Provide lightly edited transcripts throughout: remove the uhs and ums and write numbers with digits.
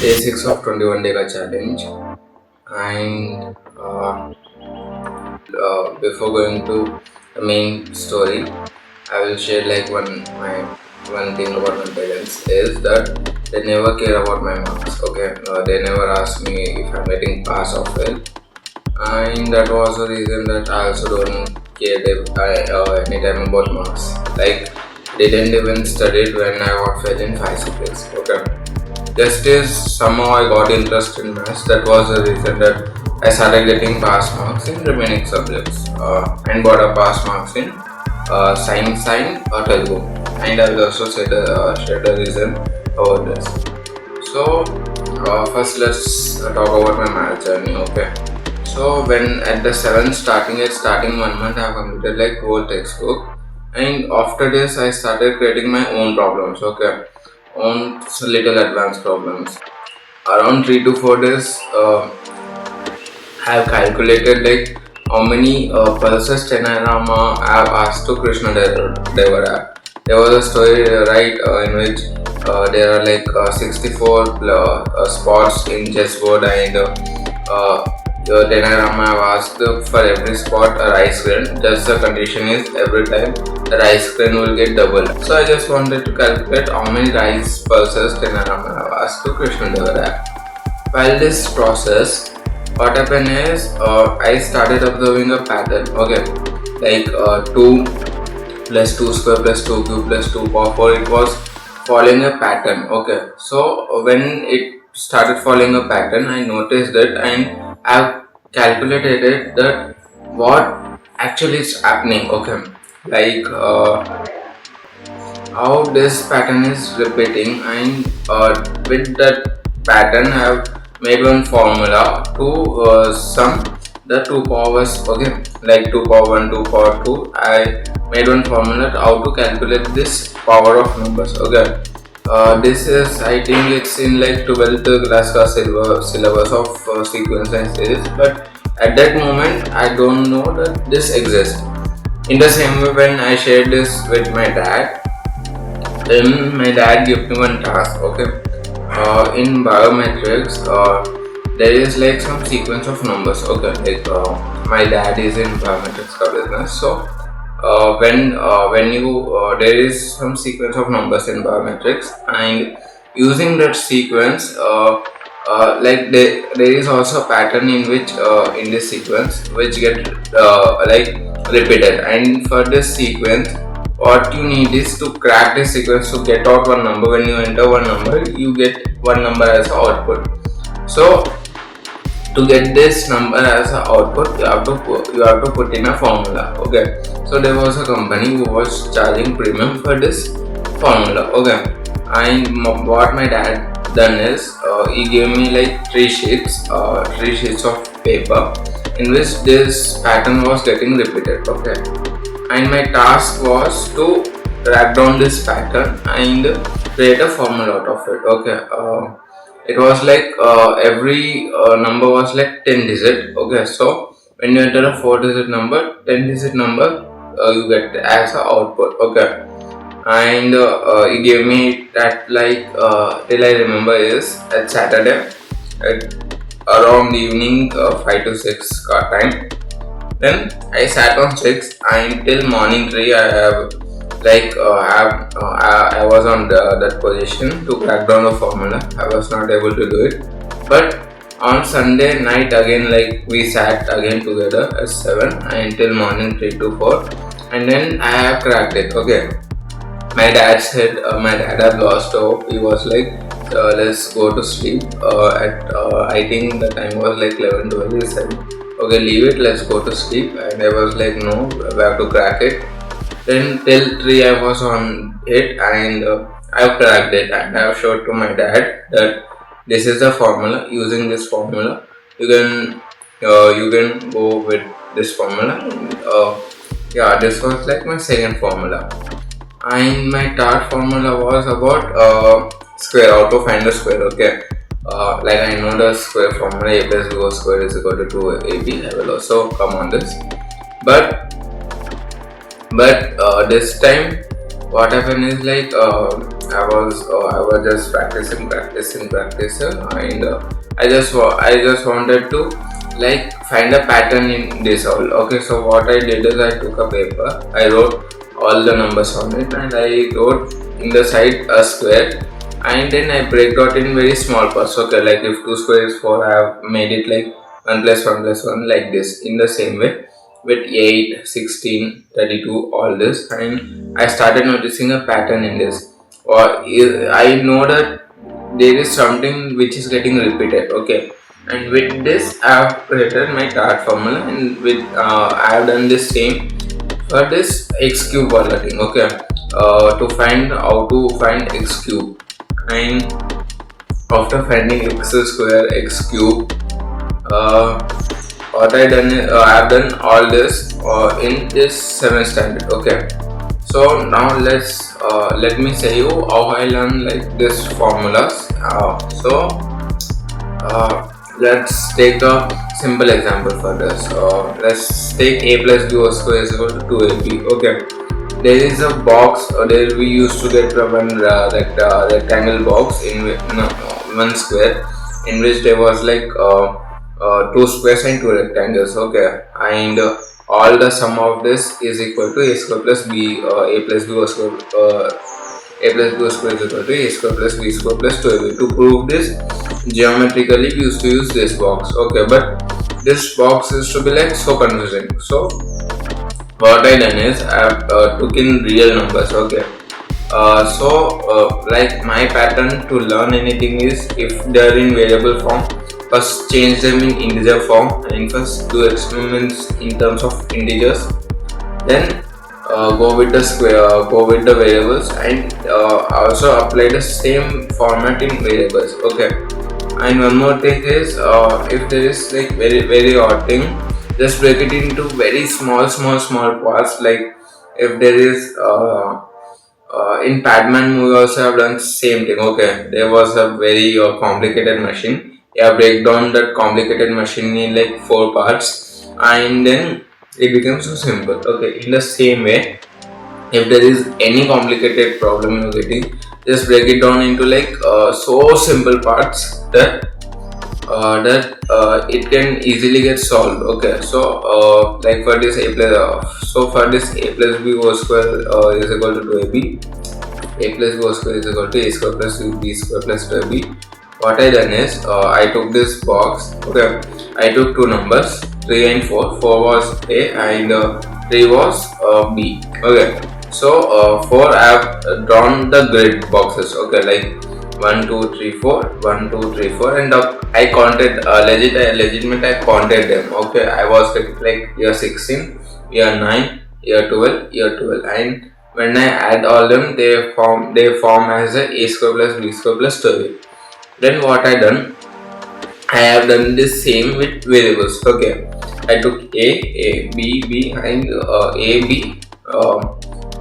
day 6 of 21 day challenge. And before going to the main story, I will share like one thing about my parents is that they never care about my marks. Okay, they never ask me if I'm getting pass or fail, and that was the reason that I also don't care anytime about marks. Like they didn't even study when I got failed in 5 subjects. Okay, just as somehow I got interest in maths, that was the reason that I started getting pass marks in remaining subjects and got a pass marks in science, Telugu. And I will also share the reason about this. So, first let's talk about my math journey. Okay. So when at the seventh starting 1 month, I have completed like whole textbook, and after this I started creating my own problems. Okay, own little advanced problems. Around 3 to 4 days, I have calculated like how many pulses Tenarama I have asked to Krishna Devara. There was a story, right, in which there are like 64 spots in chessboard, and Tenarama have asked for every spot a rice grain. Just the condition is every time the rice grain will get double. So I just wanted to calculate how many rice pulses Tenarama have asked to Krishna Devara. While this process, what happened is I started observing a pattern. Okay, like 2 plus 2 square plus 2 cube plus 2 power 4. It was following a pattern. Okay, so when it started following a pattern, I noticed it, and I've calculated it that what actually is happening. Okay, like how this pattern is repeating, and with that pattern I have made one formula to sum the two powers. Okay, like 2 power 1, 2 power 2. I made one formula to how to calculate this power of numbers. Okay, this is, I think it's in like 12th class syllabus of sequence and series, but at that moment I don't know that this exists. In the same way, when I shared this with my dad, then my dad gave me one task. Okay, in biometrics, there is like some sequence of numbers. Okay, like my dad is in biometrics ka business, so when you there is some sequence of numbers in biometrics, and using that sequence, like there is also a pattern in which in this sequence which get like repeated, and for this sequence what you need is to crack this sequence to get out one number. When you enter one number, you get one number as an output. So to get this number as an output, you have to put in a formula. Okay, so there was a company who was charging premium for this formula. Okay, and what my dad done is he gave me like three sheets of paper in which this pattern was getting repeated. Okay, and my task was to track down this pattern and create a formula out of it. Okay, it was like every number was like 10 digit. Okay, so when you enter a 4 digit number, 10 digit number, you get as a output. Okay, and he gave me that like till I remember is at Saturday at around evening 5 to 6 time. Then I sat on 6 until morning 3. I have like I was on that position to crack down the formula. I was not able to do it, but on Sunday night again, like we sat again together at 7 until morning 3 to 4, and then I have cracked it. Okay, my dad said my dad had lost hope. He was like, let's go to sleep. At I think the time was like 11 12. He said, okay, leave it, let's go to sleep. And I was like, no, we have to crack it. Then till 3 I was on it, and I've cracked it, and I've showed to my dad that this is the formula. Using this formula, you can go with this formula. Yeah, this was like my second formula, and my third formula was about square, how to find the square. Okay, like I know the square formula, a plus b whole square is equal to 2ab. I will also come on this, but this time what happened is like I was just practicing, and I just wanted to like find a pattern in this all. Okay, so what I did is I took a paper, I wrote all the numbers on it, and I wrote in the side a square, and then I break out in very small parts. Okay, like if 2 square is 4, I have made it like 1 plus 1 plus 1 like this. In the same way with 8, 16, 32, all this, and I started noticing a pattern in this. Or I know that there is something which is getting repeated. Okay, and with this I have created my chart formula, and with I have done the same for this x cube wala thing. Okay, to find how to find x cube, and after finding x square, x cube, uh, what I done is, I have done all this in this 7th standard. Okay, so now let me say you how I learn like this formulas. Let's take a simple example for this. Let's take a plus b whole square is equal to 2ab. Okay, there is a box. There we used to get one rectangle box in one square, in which there was like two squares and two rectangles. Okay, and all the sum of this is equal to a square plus b, a plus b whole square, a plus b whole square is equal to a square plus b square plus 2ab. To prove this geometrically, we used to use this box. Okay, but this box is to be like so confusing. So what I done is I have took in real numbers. Okay, like my pattern to learn anything is, if they are in variable form, first change them in integer form, and first do experiments in terms of integers, then go with the square, go with the variables, and also apply the same format in variables. Okay, and one more thing is, if there is like very odd thing, just break it into very small parts. Like if there is in Padman we also have done same thing. Okay, there was a very complicated machine. Yeah, break down that complicated machine in like 4 parts, and then it becomes so simple. Okay, in the same way, if there is any complicated problem you're getting, just break it down into like so simple parts that it can easily get solved. Okay, so like for this a plus for this a plus b whole square is equal to 2ab, a plus b whole square is equal to a square plus b square plus 2ab. What I done is, I took this box. Okay, I took two numbers, 3 and 4. 4 was a, and 3 was b. Okay, so 4 I have drawn the grid boxes. Okay, like 1 2 3 4, 1 2 3 4, and I counted legitimate I counted them. Okay, I was like year 16, year 9, year 12, year 12, and when I add all them, they form as a square plus b square plus 2ab. Then what I done, I have done this same with variables. Okay, I took b, and ab,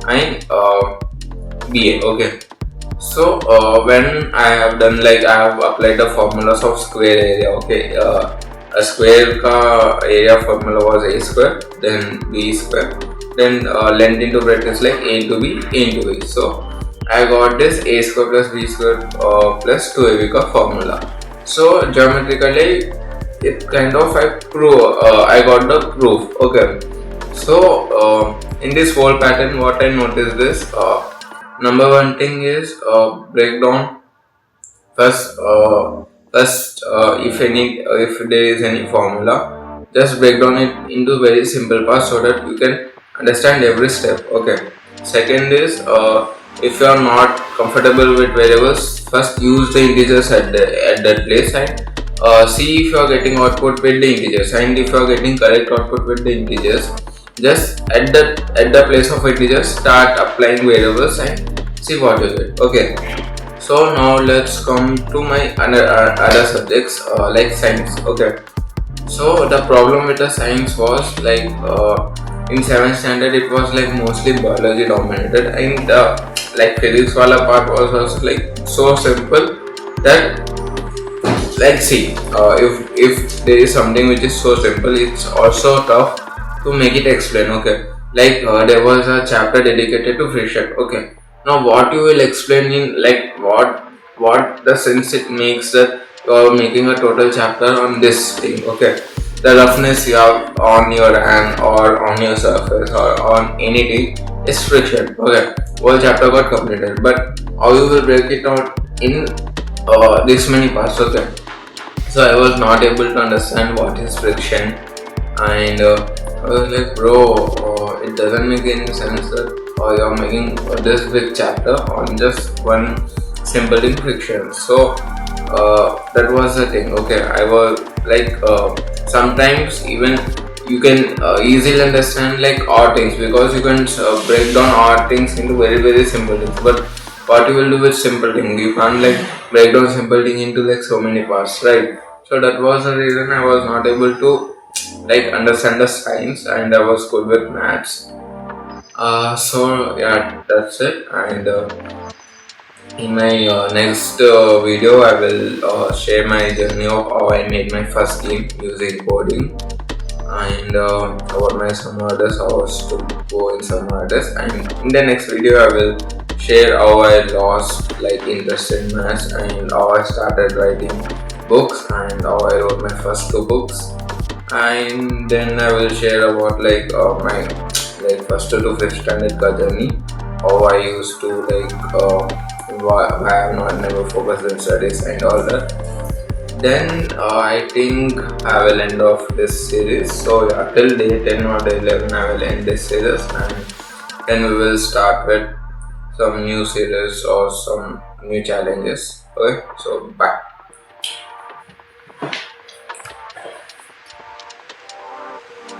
and ba. Okay, so when I have done, like I have applied the formulas of square area. Okay, a square ka area formula was a square, then b square, then length into brackets like a into b, a into b. So I got this a square plus b square plus 2ab ka formula. So geometrically, it kind of I got the proof. Okay, so in this whole pattern, what I noticed is, number one thing is, breakdown first. If there is any formula, just break down it into very simple parts so that you can understand every step. Okay. Second is, if you are not comfortable with variables, first use the integers at that place, and see if you are getting output with the integers, and if you are getting correct output with the integers, just at the place of integers start applying variables and see what you get. Okay, so now let's come to my other subjects like science. Okay, so the problem with the science was like, in 7th standard it was like mostly biology dominated, and like physics wala part was also like so simple that, like, see, if there is something which is so simple, it's also tough to make it explain. Okay, like there was a chapter dedicated to friction. Okay, Now, what you will explain in like what the sense it makes that you are making a total chapter on this thing. Okay, the roughness you have on your hand or on your surface or on anything is friction. Okay, whole chapter got completed, but how you will break it out in this many parts. Okay, so I was not able to understand what is friction, and I was like, bro, it doesn't make any sense that you're making this big chapter on just one simple thing, friction. So that was the thing. Okay, I was like, sometimes even you can easily understand like odd things, because you can break down odd things into very simple things. But what you will do with simple thing, you can't like break down simple thing into like so many parts, right? So that was the reason I was not able to like understand the science, and I was good with maths. So yeah, that's it. And in my next video, I will share my journey of how I made my first game using coding, and about my some orders, how I was to go in some orders. And in the next video, I will share how I lost like interest in maths, and how I started writing books, and how I wrote my first two books. And then I will share about like my like first to fifth standard ka journey, how I used to like why I have not never focused on studies and all that. Then I think I will end off this series. So yeah, till day 10 or day 11 I will end this series, and then we will start with some new series or some new challenges. Okay, so bye.